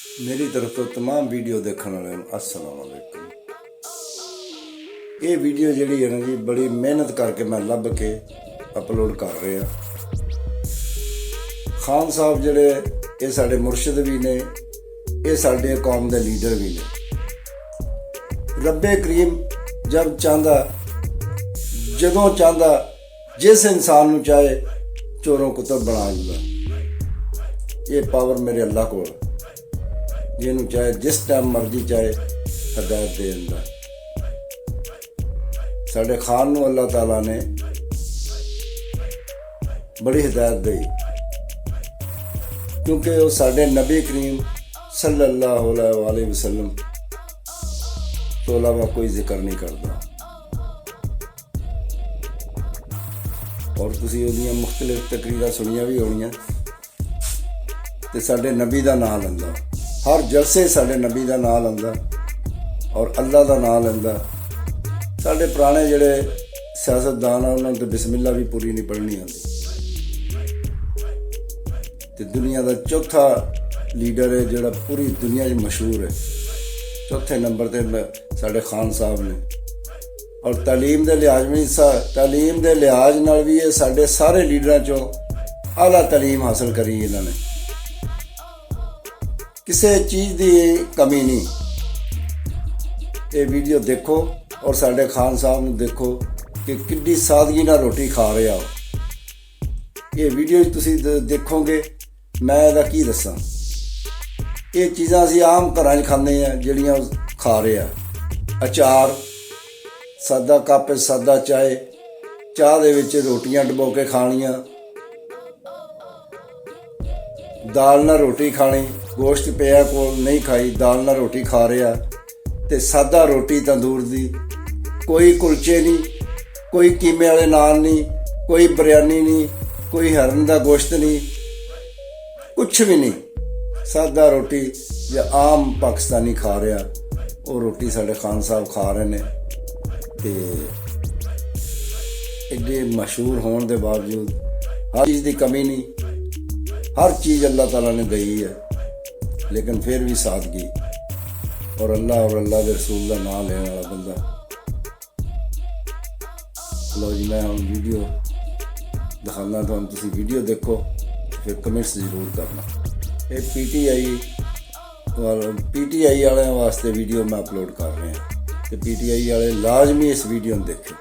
मेरी तरफ तो तमाम वीडियो देखने वाले अस्सलाम वालेकुम। ये वीडियो जी है ना जी बड़ी मेहनत करके मैं लभ के अपलोड कर रहा। खान साहब जड़े ये साडे मुर्शिद भी ने, ये साडे कौम के लीडर भी ने। रब्बे करीम जब चाहता जदों चाहता जिस इंसान को चाहे चोरों कुतब बना दिंदा। ये पावर मेरे अल्लाह को जिन्होंने चाहे जिस टाइम मर्जी चाहे हदायत दे दिंदा। साडे खान नूं अल्लाह ताला ने बड़ी हिदायत दी क्योंकि वो साडे नबी करीम सल्लल्लाहु अलैहि वसल्लम तो अलावा कोई जिक्र नहीं करता। और तुसीं उहदियां मुख्तलिफ तकरीरां सुनियां भी होणियां ते साडे नबी दा नाम लैंदा, हर जलसे साडे नबी दा नाम लैंदा और अल्लाह दा नाम लैंदा। साडे पुराने जिहड़े सियासतदान आ उन्होंने तो बिस्मिल्ला भी पूरी नहीं पढ़नी आती। ते दुनिया का चौथा लीडर है जिहड़ा पूरी दुनिया च मशहूर है, चौथे नंबर ते साडे खान साहब ने। और तालीम के लिहाज में तालीम के लिहाज नाल भी ये साडे सारे लीडरां चों आला तालीम हासिल करी इन्होंने, किसी चीज़ की कमी नहीं। ये वीडियो देखो और साडे खान साहब नूं देखो कि कितनी सादगी नाल रोटी खा रहे हो। ये वीडियो तुसीं देखोगे मैं इहदा की दसां। ये चीज़ां असीं आम घरां च खांदे आ जिहड़ियां खा रहे आ। अचार, सादा कप सादा चाय, चाह दे विच रोटियां डबो के खाणियां, दाल नाल रोटी खानी, गोश्त पिया कोल नहीं खाई, दाल नाल रोटी खा रहा ते सादा रोटी तंदूर दी, कोई कुलचे नहीं, कोई कीमे वाले नान नहीं, कोई बिरयानी नहीं, कोई हरन का गोश्त नहीं, कुछ भी नहीं, सादा रोटी जो आम पाकिस्तानी खा रहा वो रोटी साडे खान साहब खा रहे ने। ते एडे मशहूर होने के बावजूद हर चीज़ की कमी नहीं, हर चीज़ अल्लाह ताला ने दी है, लेकिन फिर भी सादगी और अल्लाह के रसूल का नाम लेने वाला बंदा। लो जी मैं हम वीडियो दिखाना तो तुम वीडियो देखो फिर कमेंट्स जरूर करना। ये पीटीआई वाले वास्ते वीडियो मैं अपलोड कर रहा हूँ तो पीटीआई वाले लाजमी इस वीडियो में देखें।